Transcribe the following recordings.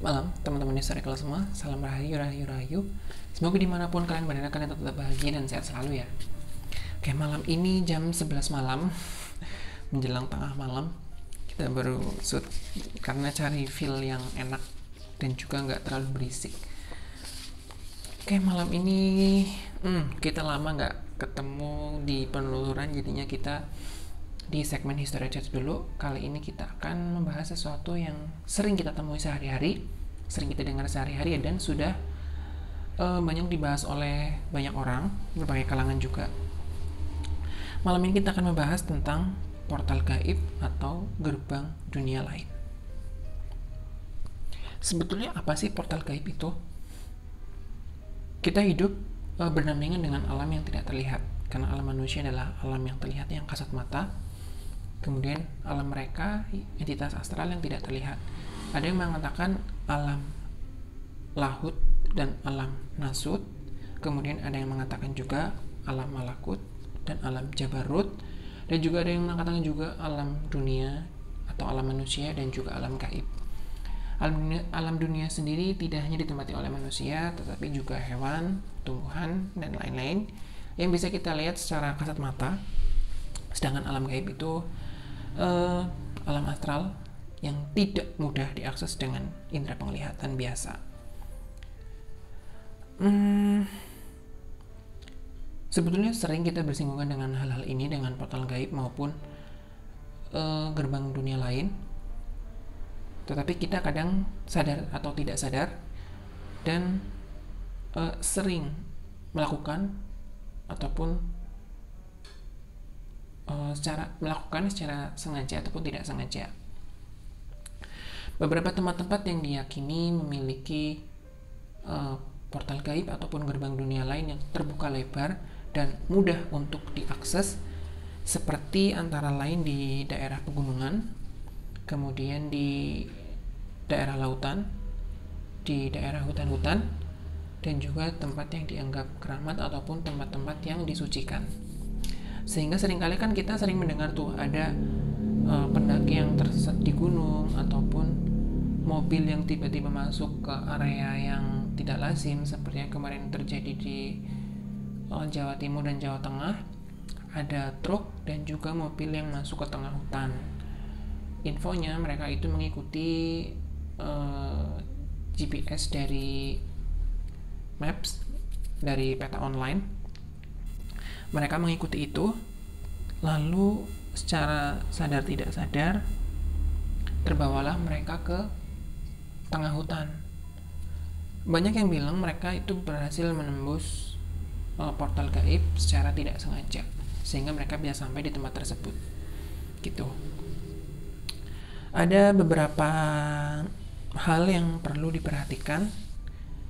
Malam teman-teman historical semua, salam rahayu rahayu rahayu. Semoga dimanapun kalian berada, kalian tetap bahagia dan sehat selalu ya. Oke, malam ini jam 11 malam menjelang tengah malam, kita baru shoot karena cari feel yang enak dan juga nggak terlalu berisik. Oke, malam ini kita lama nggak ketemu di penelusuran, jadinya kita di segmen History Chat dulu. Kali ini kita akan membahas sesuatu yang sering kita temui sehari-hari, sering kita dengar sehari-hari, dan sudah banyak dibahas oleh banyak orang, berbagai kalangan juga. Malam ini kita akan membahas tentang portal gaib atau gerbang dunia lain. Sebetulnya apa sih portal gaib itu? Kita hidup berdampingan dengan alam yang tidak terlihat, karena alam manusia adalah alam yang terlihat, yang kasat mata. Kemudian alam mereka entitas astral yang tidak terlihat. Ada yang mengatakan alam lahut dan alam nasut. Kemudian ada yang mengatakan juga alam malakut dan alam jabarut. Dan juga ada yang mengatakan juga alam dunia atau alam manusia dan juga alam gaib. Alam dunia sendiri tidak hanya ditempati oleh manusia, tetapi juga hewan, tumbuhan, dan lain-lain yang bisa kita lihat secara kasat mata. Sedangkan alam gaib itu alam astral yang tidak mudah diakses dengan indera penglihatan biasa. Sebetulnya sering kita bersinggungan dengan hal-hal ini, dengan portal gaib maupun gerbang dunia lain, tetapi kita kadang sadar atau tidak sadar dan sering melakukan ataupun secara sengaja ataupun tidak sengaja. Beberapa tempat-tempat yang diyakini memiliki portal gaib ataupun gerbang dunia lain yang terbuka lebar dan mudah untuk diakses, seperti antara lain di daerah pegunungan, kemudian di daerah lautan, di daerah hutan-hutan, dan juga tempat yang dianggap keramat ataupun tempat-tempat yang disucikan. Sehingga seringkali kan kita sering mendengar tuh ada pendaki yang tersesat di gunung, ataupun mobil yang tiba-tiba masuk ke area yang tidak lazim, seperti yang kemarin terjadi di Jawa Timur dan Jawa Tengah. Ada truk dan juga mobil yang masuk ke tengah hutan. Infonya mereka itu mengikuti GPS dari Maps, dari peta online. Mereka mengikuti itu, lalu secara sadar tidak sadar terbawalah mereka ke tengah hutan. Banyak yang bilang mereka itu berhasil menembus portal gaib secara tidak sengaja, sehingga mereka bisa sampai di tempat tersebut. Gitu. Ada beberapa hal yang perlu diperhatikan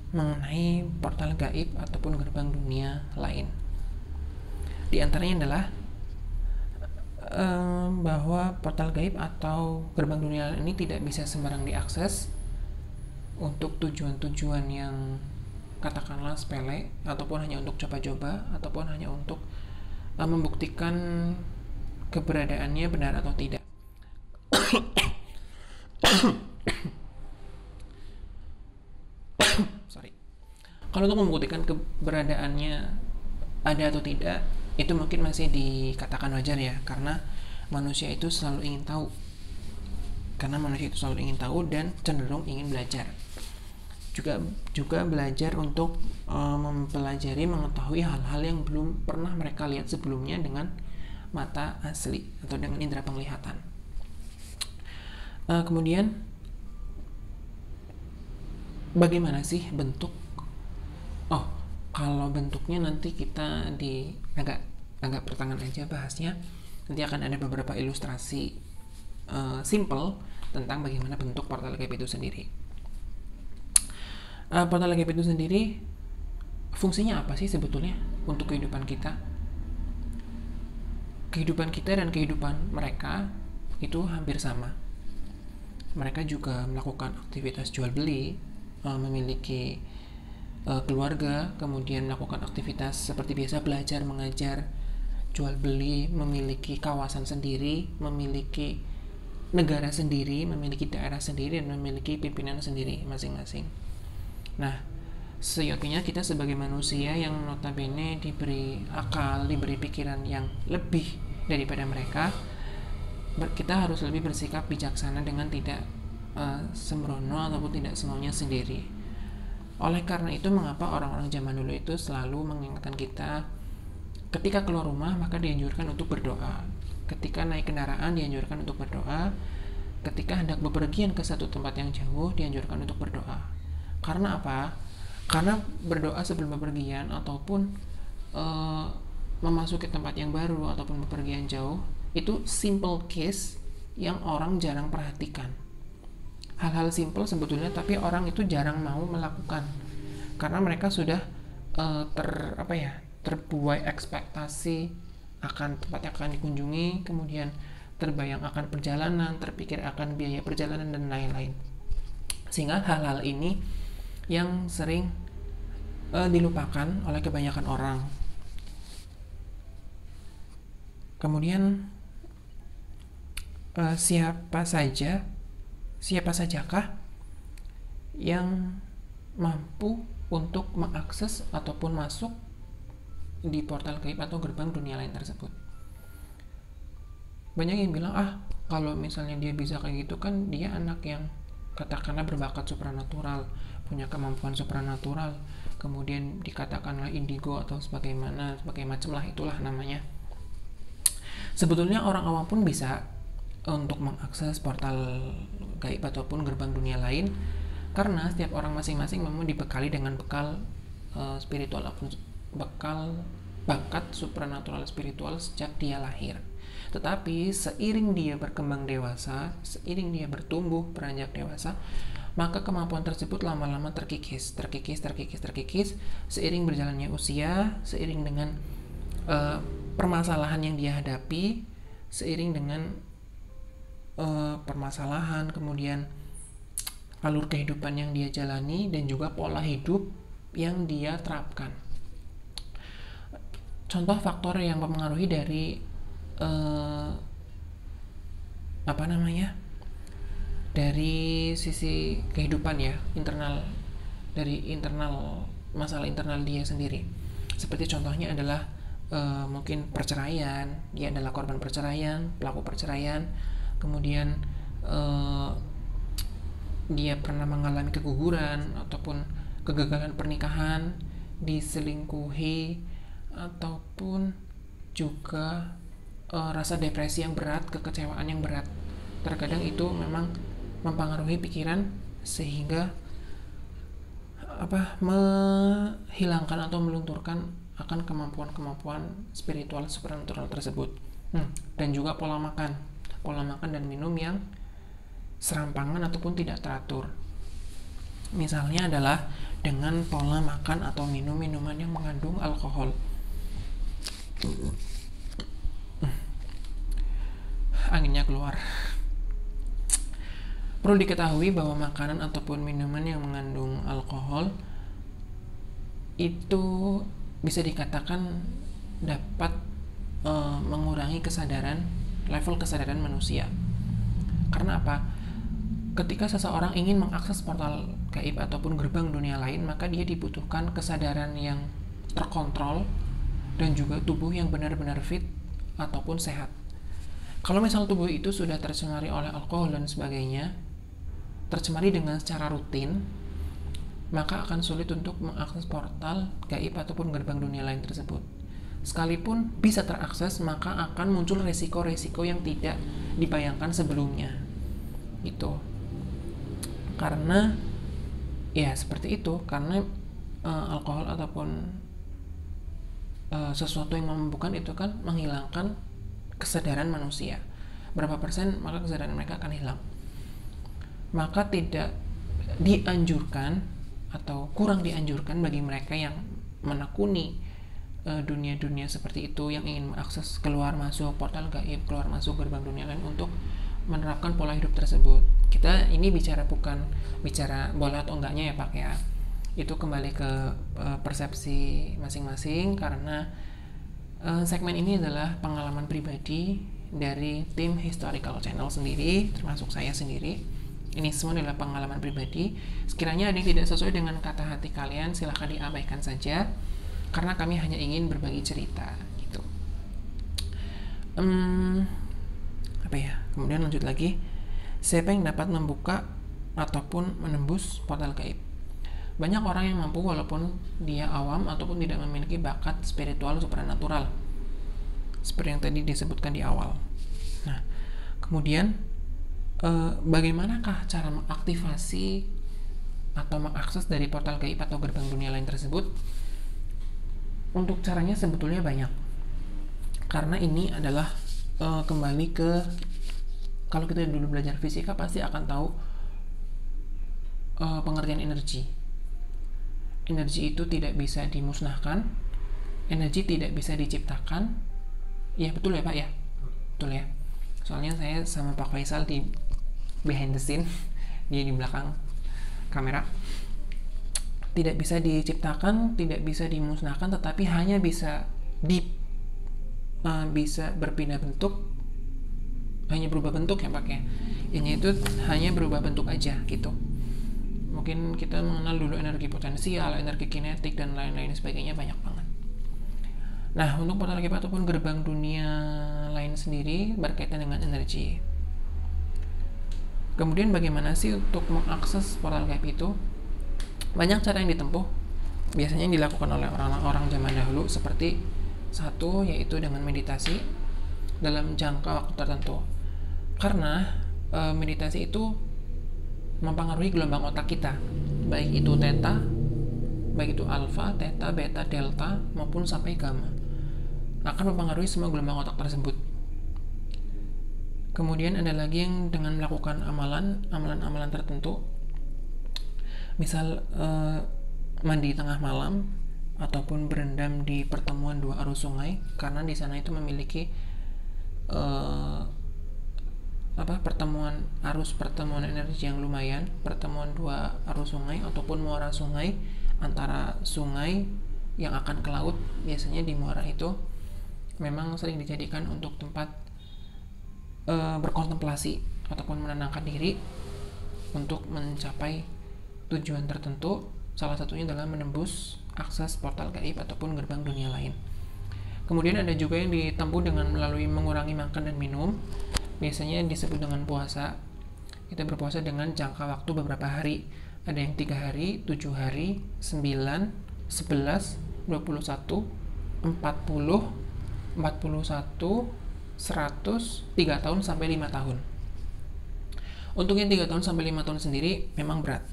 mengenai portal gaib ataupun gerbang dunia lain. Di antaranya adalah bahwa portal gaib atau gerbang dunia ini tidak bisa sembarang diakses untuk tujuan-tujuan yang katakanlah sepele, ataupun hanya untuk coba-coba, ataupun hanya untuk membuktikan keberadaannya benar atau tidak. Kalau untuk membuktikan keberadaannya ada atau tidak, itu mungkin masih dikatakan wajar ya, karena manusia itu selalu ingin tahu. Dan cenderung ingin belajar. Juga belajar untuk mempelajari, mengetahui hal-hal yang belum pernah mereka lihat sebelumnya dengan mata asli atau dengan indera penglihatan. Kemudian bagaimana sih bentuk? Kalau bentuknya nanti kita di agak pertengahan aja bahasnya. Nanti akan ada beberapa ilustrasi simple tentang bagaimana bentuk portal gaib itu sendiri. Portal gaib itu sendiri fungsinya apa sih sebetulnya untuk kehidupan kita? Kehidupan kita dan kehidupan mereka itu hampir sama. Mereka juga melakukan aktivitas jual beli, memiliki keluarga, kemudian melakukan aktivitas seperti biasa, belajar, mengajar, jual beli, memiliki kawasan sendiri, memiliki negara sendiri, memiliki daerah sendiri, dan memiliki pimpinan sendiri masing-masing. Nah, seyoginya kita sebagai manusia yang notabene diberi akal, diberi pikiran yang lebih daripada mereka, kita harus lebih bersikap bijaksana dengan tidak sembrono ataupun tidak semaunya sendiri. Oleh karena itu, mengapa orang-orang zaman dulu itu selalu mengingatkan kita ketika keluar rumah maka dianjurkan untuk berdoa, ketika naik kendaraan dianjurkan untuk berdoa, ketika hendak bepergian ke satu tempat yang jauh dianjurkan untuk berdoa. Karena apa? Karena berdoa sebelum bepergian ataupun memasuki tempat yang baru ataupun bepergian jauh itu simple case yang orang jarang perhatikan. Hal-hal simple sebetulnya, tapi orang itu jarang mau melakukan karena mereka sudah terbuai ekspektasi akan tempat yang akan dikunjungi, kemudian terbayang akan perjalanan, terpikir akan biaya perjalanan dan lain-lain. Sehingga hal-hal ini yang sering dilupakan oleh kebanyakan orang. Kemudian siapa sajakah yang mampu untuk mengakses ataupun masuk di portal gaib atau gerbang dunia lain tersebut? Banyak yang bilang, kalau misalnya dia bisa kayak gitu kan dia anak yang katakanlah berbakat supranatural, punya kemampuan supranatural, kemudian dikatakanlah indigo atau sebagai macam lah, itulah namanya. Sebetulnya orang awam pun bisa untuk mengakses portal gaib ataupun gerbang dunia lain, karena setiap orang masing-masing memang dibekali dengan bekal spiritual ataupun bekal bakat supranatural spiritual sejak dia lahir. Tetapi seiring dia berkembang dewasa, seiring dia bertumbuh beranjak dewasa, maka kemampuan tersebut lama-lama terkikis seiring berjalannya usia, seiring dengan permasalahan yang dia hadapi, seiring dengan permasalahan, kemudian alur kehidupan yang dia jalani, dan juga pola hidup yang dia terapkan. Contoh faktor yang mempengaruhi dari dari sisi kehidupan ya, dari internal, masalah internal dia sendiri. Seperti contohnya adalah mungkin perceraian, dia adalah korban perceraian, pelaku perceraian, kemudian dia pernah mengalami keguguran ataupun kegagalan pernikahan, diselingkuhi, ataupun juga rasa depresi yang berat, kekecewaan yang berat. Terkadang itu memang mempengaruhi pikiran sehingga menghilangkan atau melunturkan akan kemampuan-kemampuan spiritual supernatural tersebut. Dan juga pola makan dan minum yang serampangan ataupun tidak teratur. Misalnya adalah dengan pola makan atau minum minuman yang mengandung alkohol. Anginnya keluar. Perlu diketahui bahwa makanan ataupun minuman yang mengandung alkohol itu bisa dikatakan dapat mengurangi level kesadaran manusia. Karena apa? Ketika seseorang ingin mengakses portal gaib ataupun gerbang dunia lain, maka dia dibutuhkan kesadaran yang terkontrol dan juga tubuh yang benar-benar fit ataupun sehat. Kalau misal tubuh itu sudah tercemari oleh alkohol dan sebagainya, tercemari dengan secara rutin, maka akan sulit untuk mengakses portal gaib ataupun gerbang dunia lain tersebut. Sekalipun bisa terakses, maka akan muncul resiko-resiko yang tidak dibayangkan sebelumnya. Gitu. Karena ya seperti itu, karena alkohol ataupun sesuatu yang memabukkan itu kan menghilangkan kesadaran manusia. Berapa persen maka kesadaran mereka akan hilang. Maka tidak dianjurkan atau kurang dianjurkan bagi mereka yang menekuni dunia-dunia seperti itu, yang ingin mengakses keluar masuk portal gaib, keluar masuk gerbang dunia lain, untuk menerapkan pola hidup tersebut. Kita ini bukan bicara boleh atau enggaknya ya Pak ya. Itu kembali ke persepsi masing-masing, karena segmen ini adalah pengalaman pribadi dari tim Historical Channel sendiri, termasuk saya sendiri. Ini semua adalah pengalaman pribadi. Sekiranya ada yang tidak sesuai dengan kata hati kalian, silahkan diabaikan saja, karena kami hanya ingin berbagi cerita gitu. Apa ya? Kemudian lanjut lagi. Siapa yang dapat membuka ataupun menembus portal gaib? Banyak orang yang mampu walaupun dia awam ataupun tidak memiliki bakat spiritual supranatural, seperti yang tadi disebutkan di awal. Nah, kemudian bagaimanakah cara mengaktifasi atau mengakses dari portal gaib atau gerbang dunia lain tersebut? Untuk caranya sebetulnya banyak, karena ini adalah kembali ke, kalau kita dulu belajar fisika pasti akan tahu pengertian energi. Energi itu tidak bisa dimusnahkan, energi tidak bisa diciptakan. Ya betul ya Pak ya, betul ya. Soalnya saya sama Pak Faisal di behind the scene, dia di belakang kamera. Tidak bisa diciptakan, tidak bisa dimusnahkan, tetapi hanya bisa bisa berpindah bentuk, hanya berubah bentuk ya Pak ya. Ini itu hanya berubah bentuk aja gitu. Mungkin kita mengenal dulu energi potensial, energi kinetik, dan lain-lain sebagainya, banyak banget. Nah, untuk portal gaib ataupun gerbang dunia lain sendiri berkaitan dengan energi. Kemudian bagaimana sih untuk mengakses portal gaib itu? Banyak cara yang ditempuh. Biasanya yang dilakukan oleh orang-orang zaman dahulu, seperti satu, yaitu dengan meditasi dalam jangka waktu tertentu. Karena meditasi itu mempengaruhi gelombang otak kita, baik itu theta, baik itu alpha, theta, beta, delta, maupun sampai gamma, akan mempengaruhi semua gelombang otak tersebut. Kemudian ada lagi yang dengan melakukan amalan tertentu, misal mandi tengah malam ataupun berendam di pertemuan dua arus sungai, karena di sana itu memiliki pertemuan energi yang lumayan, pertemuan dua arus sungai ataupun muara sungai, antara sungai yang akan ke laut. Biasanya di muara itu memang sering dijadikan untuk tempat berkontemplasi ataupun menenangkan diri untuk mencapai tujuan tertentu. Salah satunya adalah menembus akses portal gaib ataupun gerbang dunia lain. Kemudian ada juga yang ditempuh dengan melalui mengurangi makan dan minum. Biasanya disebut dengan puasa. Kita berpuasa dengan jangka waktu beberapa hari. Ada yang 3 hari, 7 hari, 9, 11, 21, 40, 41, 100, 3 tahun sampai 5 tahun. Untuk yang 3 tahun sampai 5 tahun sendiri memang berat.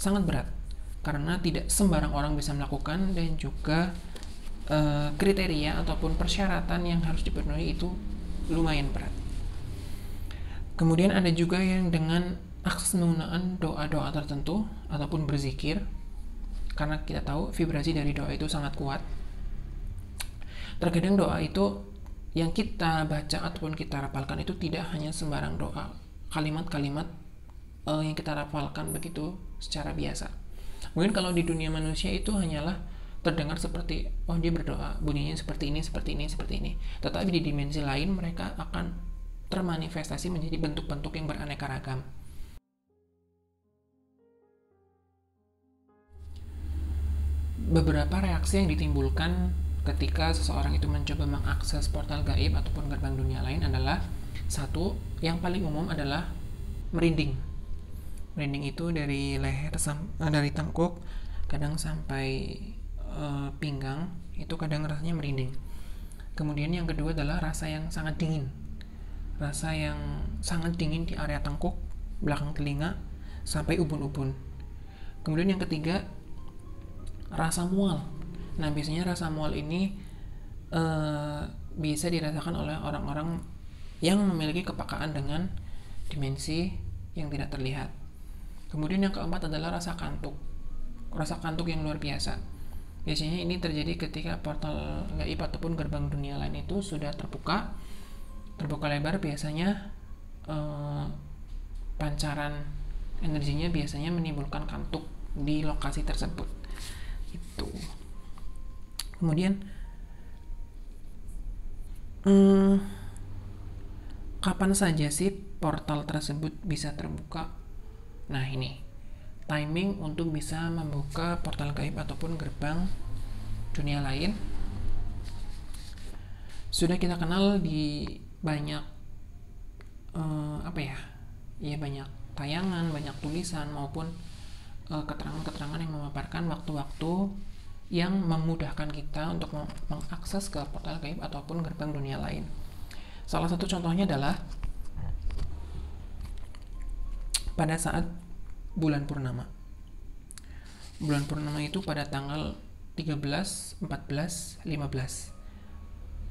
Sangat berat. Karena tidak sembarang orang bisa melakukan, dan juga kriteria ataupun persyaratan yang harus dipenuhi itu lumayan berat. Kemudian ada juga yang dengan akses menggunakan doa-doa tertentu ataupun berzikir, karena kita tahu vibrasi dari doa itu sangat kuat. Terkadang doa itu yang kita baca ataupun kita rapalkan itu tidak hanya sembarang doa, kalimat-kalimat yang kita rapalkan begitu secara biasa. Mungkin kalau di dunia manusia itu hanyalah terdengar seperti, oh dia berdoa, bunyinya seperti ini, seperti ini, seperti ini. Tetapi di dimensi lain mereka akan termanifestasi menjadi bentuk-bentuk yang beraneka ragam. Beberapa reaksi yang ditimbulkan ketika seseorang itu mencoba mengakses portal gaib ataupun gerbang dunia lain adalah, satu, yang paling umum adalah merinding. Merinding itu dari leher, dari tengkuk, kadang sampai pinggang, itu kadang rasanya merinding. Kemudian yang kedua adalah rasa yang sangat dingin. Rasa yang sangat dingin di area tengkuk, belakang telinga, sampai ubun-ubun. Kemudian yang ketiga, rasa mual. Nah, biasanya rasa mual ini bisa dirasakan oleh orang-orang yang memiliki kepekaan dengan dimensi yang tidak terlihat. Kemudian yang keempat adalah rasa kantuk. Rasa kantuk yang luar biasa. Biasanya ini terjadi ketika portal gaib ataupun gerbang dunia lain itu sudah terbuka lebar. Biasanya pancaran energinya biasanya menimbulkan kantuk di lokasi tersebut. Itu. Kemudian kapan saja sih portal tersebut bisa terbuka? Nah, ini timing untuk bisa membuka portal gaib ataupun gerbang dunia lain sudah kita kenal di banyak banyak tayangan, banyak tulisan maupun keterangan-keterangan yang memaparkan waktu-waktu yang memudahkan kita untuk mengakses ke portal gaib ataupun gerbang dunia lain. Salah satu contohnya adalah pada saat bulan purnama. Bulan purnama itu pada tanggal 13, 14, 15.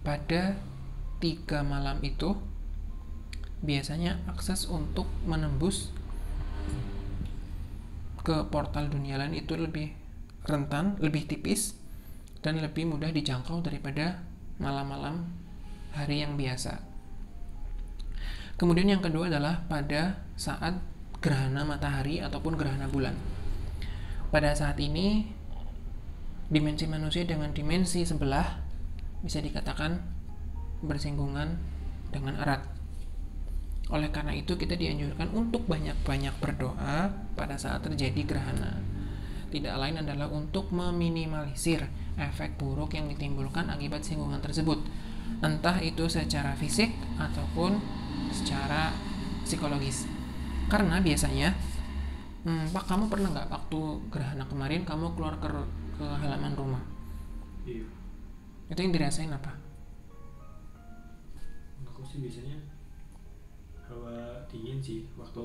Pada 3 malam itu biasanya akses untuk menembus ke portal dunia lain itu lebih rentan, lebih tipis, dan lebih mudah dijangkau daripada malam-malam hari yang biasa. Kemudian yang kedua adalah pada saat gerhana matahari ataupun gerhana bulan. Pada saat ini dimensi manusia dengan dimensi sebelah bisa dikatakan bersinggungan dengan erat. Oleh karena itu kita dianjurkan untuk banyak-banyak berdoa pada saat terjadi gerhana. Tidak lain adalah untuk meminimalisir efek buruk yang ditimbulkan akibat singgungan tersebut, entah itu secara fisik ataupun secara psikologis. Karena biasanya Pak, kamu pernah nggak waktu gerhana kemarin kamu keluar ke halaman rumah? Iya. Itu yang dirasain apa? Aku sih biasanya hawa dingin sih waktu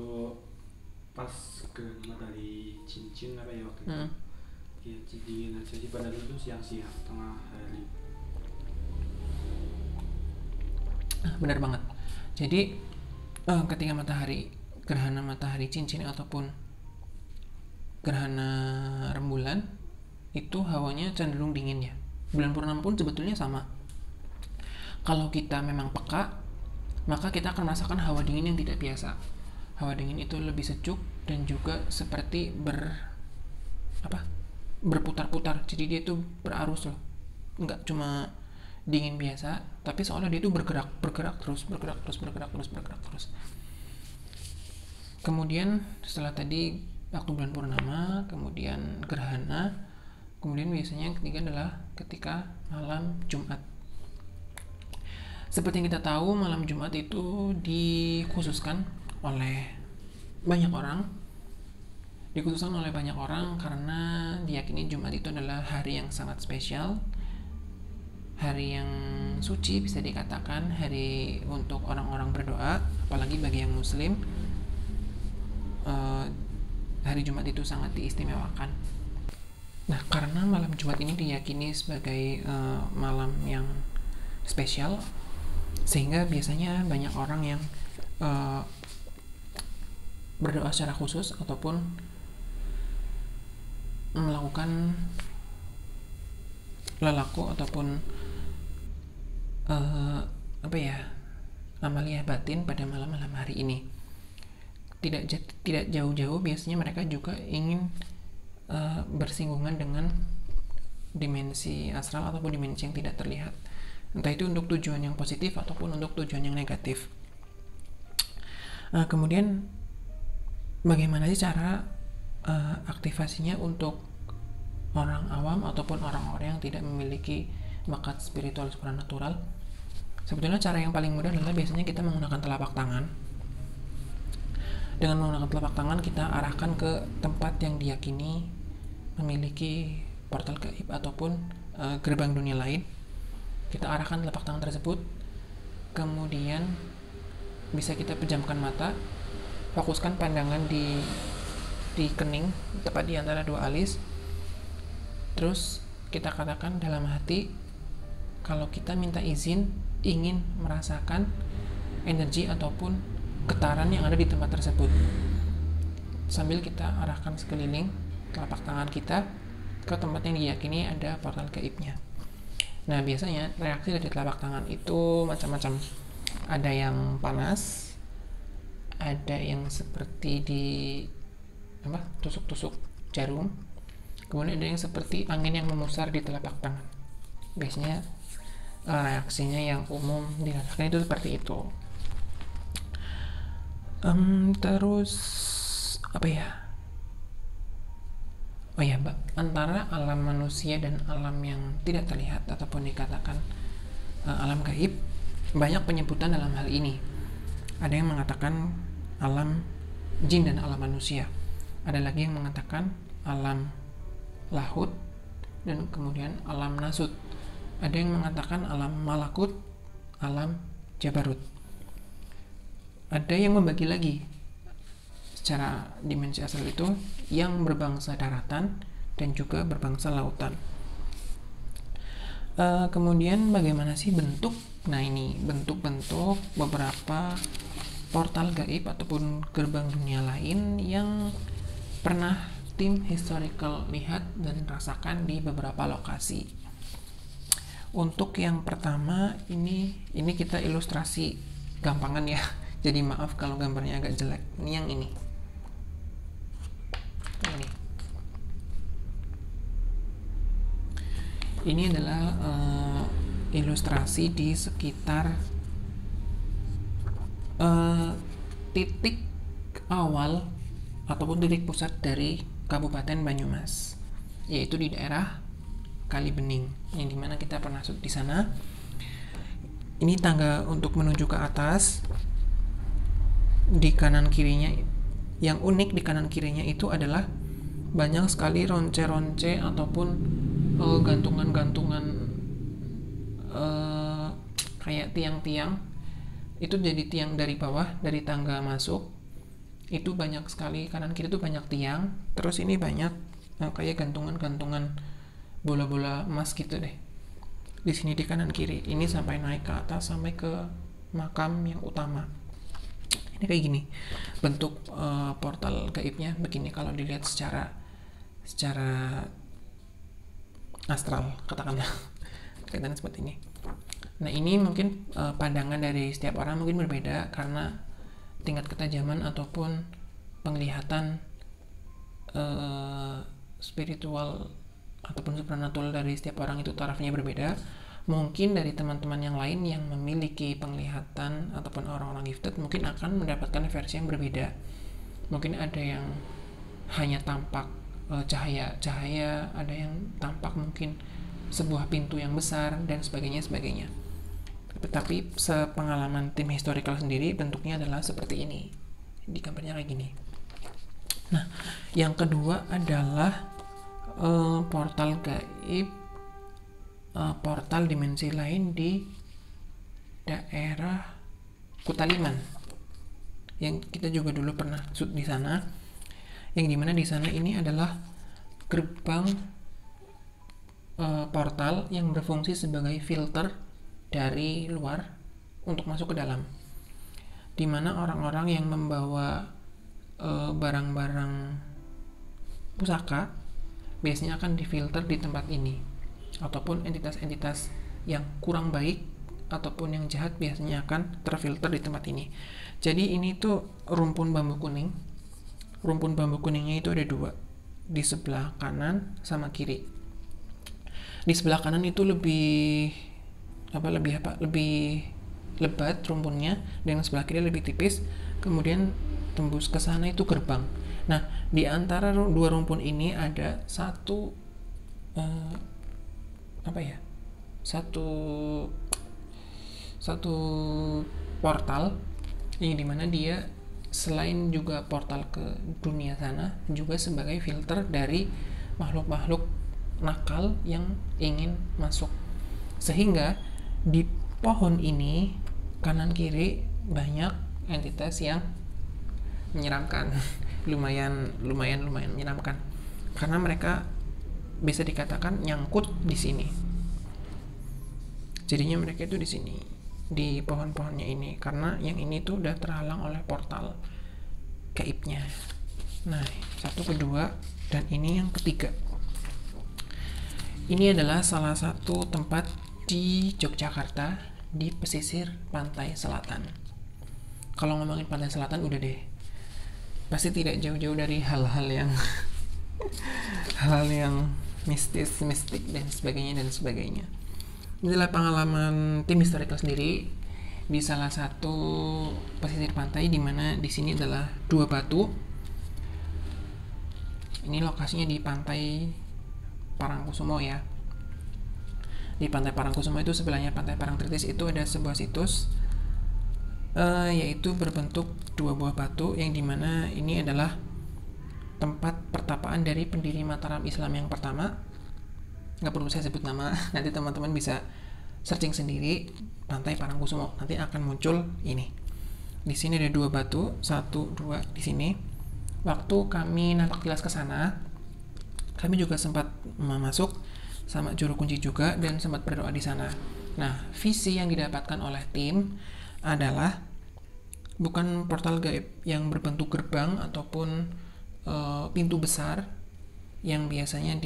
pas gerhana matahari cincin apa ya waktu itu. Ya dingin aja sih, padahal itu siang-siang tengah hari. Benar banget. Jadi ketika gerhana matahari cincin ataupun gerhana rembulan itu hawanya cenderung dingin ya. Bulan purnama pun sebetulnya sama. Kalau kita memang peka, maka kita akan merasakan hawa dingin yang tidak biasa. Hawa dingin itu lebih sejuk dan juga seperti berputar-putar. Jadi dia itu berarus loh. Enggak cuma dingin biasa, tapi seolah dia itu bergerak terus. Kemudian setelah tadi waktu bulan purnama, kemudian gerhana, kemudian biasanya yang ketiga adalah ketika malam Jumat. Seperti yang kita tahu, malam Jumat itu dikhususkan oleh banyak orang karena diyakini Jumat itu adalah hari yang sangat spesial, hari yang suci bisa dikatakan, hari untuk orang-orang berdoa, apalagi bagi yang muslim. Hari Jumat itu sangat diistimewakan. Nah, karena malam Jumat ini diyakini sebagai malam yang spesial, sehingga biasanya banyak orang yang berdoa secara khusus ataupun melakukan lelaku ataupun amalia batin pada malam-malam hari ini. Tidak jauh-jauh biasanya mereka juga ingin bersinggungan dengan dimensi astral ataupun dimensi yang tidak terlihat, entah itu untuk tujuan yang positif ataupun untuk tujuan yang negatif. Kemudian bagaimana sih cara aktivasinya untuk orang awam ataupun orang-orang yang tidak memiliki bakat spiritual supranatural? Sebetulnya cara yang paling mudah adalah biasanya kita menggunakan telapak tangan. Dengan menggunakan telapak tangan kita arahkan ke tempat yang diyakini memiliki portal gaib ataupun gerbang dunia lain. Kita arahkan telapak tangan tersebut, kemudian bisa kita pejamkan mata, fokuskan pandangan di kening, tepat di antara dua alis. Terus kita katakan dalam hati kalau kita minta izin ingin merasakan energi ataupun getaran yang ada di tempat tersebut, sambil kita arahkan sekeliling telapak tangan kita ke tempat yang diyakini ada portal gaibnya. Nah, biasanya reaksi dari telapak tangan itu macam-macam. Ada yang panas, ada yang seperti tusuk-tusuk jarum, kemudian ada yang seperti angin yang memusar di telapak tangan. Biasanya reaksinya yang umum dirasakan itu seperti itu. Terus apa ya? Oh ya, antara alam manusia dan alam yang tidak terlihat ataupun dikatakan alam gaib, banyak penyebutan dalam hal ini. Ada yang mengatakan alam jin dan alam manusia. Ada lagi yang mengatakan alam lahut dan kemudian alam nasut. Ada yang mengatakan alam malakut, alam jabarut. Ada yang membagi lagi secara dimensi asal itu yang berbangsa daratan dan juga berbangsa lautan. Kemudian bagaimana sih bentuk? Nah, ini bentuk-bentuk beberapa portal gaib ataupun gerbang dunia lain yang pernah tim historical lihat dan rasakan di beberapa lokasi. Untuk yang pertama ini kita ilustrasi gampangan ya. Jadi maaf kalau gambarnya agak jelek. Ini yang ini. Ini adalah ilustrasi di sekitar titik awal ataupun titik pusat dari Kabupaten Banyumas, yaitu di daerah Kalibening, yang dimana kita pernah di sana. Ini tangga untuk menuju ke atas. Di kanan kirinya, yang unik di kanan kirinya itu adalah banyak sekali ronce-ronce ataupun gantungan-gantungan kayak tiang-tiang. Itu jadi tiang dari bawah, dari tangga masuk itu banyak sekali, kanan kiri itu banyak tiang. Terus ini banyak kayak gantungan-gantungan bola-bola emas gitu deh di sini di kanan kiri. Ini sampai naik ke atas sampai ke makam yang utama. Ini kayak gini bentuk portal gaibnya begini kalau dilihat secara astral, katakanlah kelihatan seperti ini. Nah, ini mungkin pandangan dari setiap orang mungkin berbeda karena tingkat ketajaman ataupun penglihatan spiritual ataupun supernatural dari setiap orang itu tarafnya berbeda. Mungkin dari teman-teman yang lain yang memiliki penglihatan ataupun orang-orang gifted mungkin akan mendapatkan versi yang berbeda. Mungkin ada yang hanya tampak cahaya, ada yang tampak mungkin sebuah pintu yang besar dan sebagainya. Tetapi sepengalaman tim historical sendiri bentuknya adalah seperti ini. Di gambarnya kayak gini. Nah, yang kedua adalah portal gaib, portal dimensi lain di daerah Kutaliman, yang kita juga dulu pernah shoot di sana, yang dimana di sana ini adalah gerbang portal yang berfungsi sebagai filter dari luar untuk masuk ke dalam, dimana orang-orang yang membawa barang-barang pusaka biasanya akan difilter di tempat ini, ataupun entitas-entitas yang kurang baik ataupun yang jahat biasanya akan terfilter di tempat ini. Jadi ini tuh rumpun bambu kuning. Rumpun bambu kuningnya itu ada dua, di sebelah kanan sama kiri. Di sebelah kanan itu lebih lebat rumpunnya, dan sebelah kiri lebih tipis. Kemudian tembus ke sana itu gerbang. Nah, di antara dua rumpun ini ada satu portal yang dimana dia selain juga portal ke dunia sana, juga sebagai filter dari makhluk-makhluk nakal yang ingin masuk. Sehingga di pohon ini kanan kiri banyak entitas yang menyeramkan. lumayan menyeramkan karena mereka bisa dikatakan nyangkut di sini. Jadinya mereka itu di sini, di pohon-pohonnya ini, karena yang ini tuh udah terhalang oleh portal gaibnya. Nah, satu, kedua, dan ini yang ketiga. Ini adalah salah satu tempat di Yogyakarta di pesisir pantai selatan. Kalau ngomongin pantai selatan udah deh, pasti tidak jauh-jauh dari hal-hal yang mistik dan sebagainya. Ini adalah pengalaman tim historical sendiri di salah satu pesisir pantai, di mana di sini adalah dua batu. Ini lokasinya di pantai Parangkusumo ya. Di pantai Parangkusumo itu sebelahnya pantai Parangtritis itu ada sebuah situs yaitu berbentuk dua buah batu, yang dimana ini adalah tempat pertapaan dari pendiri Mataram Islam yang pertama. Nggak perlu saya sebut nama, nanti teman-teman bisa searching sendiri pantai Parangkusumo, nanti akan muncul ini. Di sini ada dua batu, 1, 2 di sini. Waktu kami napak tilas ke sana, kami juga sempat masuk sama juru kunci juga dan sempat berdoa di sana. Nah, visi yang didapatkan oleh tim adalah bukan portal gaib yang berbentuk gerbang ataupun pintu besar yang biasanya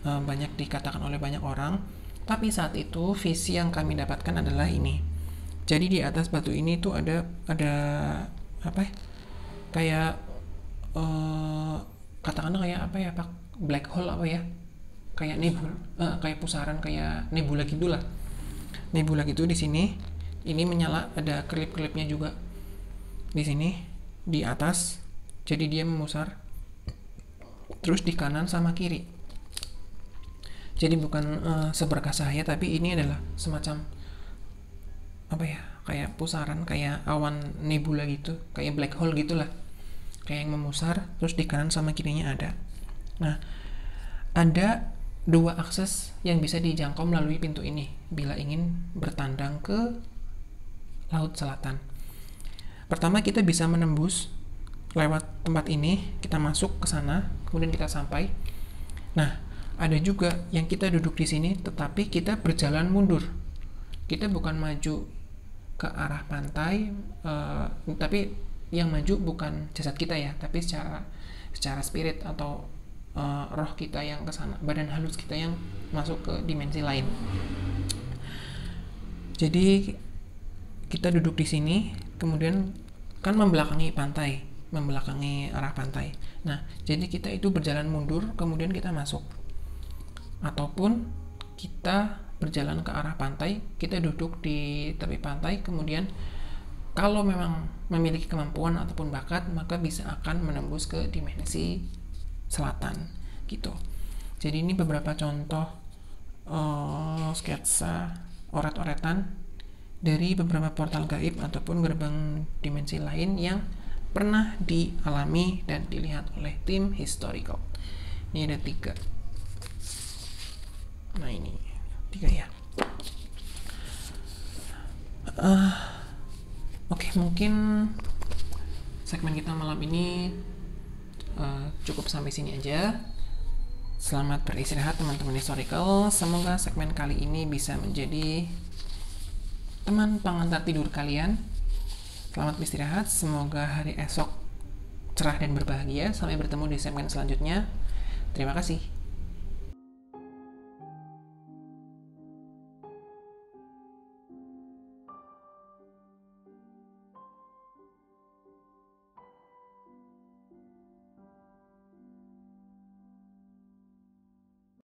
banyak dikatakan oleh banyak orang, tapi saat itu visi yang kami dapatkan adalah ini. Jadi di atas batu ini tuh ada apa ya? Kayak katakanlah kayak apa ya, Pak? Black hole apa ya? Kayak kayak pusaran, kayak nebula gitulah. Nebula gitu di sini. Ini menyala, ada kelip-kelipnya juga di sini di atas. Jadi dia memusar terus di kanan sama kiri. Jadi bukan seberkas cahaya, tapi ini adalah semacam apa ya, kayak pusaran, kayak awan nebula gitu, kayak black hole gitulah, kayak yang memusar terus di kanan sama kirinya ada. Nah, ada dua akses yang bisa dijangkau melalui pintu ini bila ingin bertandang ke Laut Selatan. Pertama, kita bisa menembus lewat tempat ini, kita masuk ke sana, kemudian kita sampai. Nah, ada juga yang kita duduk di sini, tetapi kita berjalan mundur. Kita bukan maju ke arah pantai, tapi yang maju bukan jasad kita ya, tapi secara spirit atau roh kita yang ke sana, badan halus kita yang masuk ke dimensi lain. Jadi kita duduk di sini, kemudian kan membelakangi pantai, membelakangi arah pantai. Nah, jadi kita itu berjalan mundur, kemudian kita masuk. Ataupun kita berjalan ke arah pantai, kita duduk di tepi pantai, kemudian kalau memang memiliki kemampuan ataupun bakat, maka bisa akan menembus ke dimensi selatan gitu. Jadi ini beberapa contoh sketsa oret-oretan dari beberapa portal gaib ataupun gerbang dimensi lain yang pernah dialami dan dilihat oleh tim historical. Ini ada 3. Nah, ini 3 ya. Oke, mungkin segmen kita malam ini cukup sampai sini aja. Selamat beristirahat teman-teman historical. Semoga segmen kali ini bisa menjadi teman pengantar tidur kalian. Selamat beristirahat. Semoga hari esok cerah dan berbahagia. Sampai bertemu di segmen selanjutnya. Terima kasih.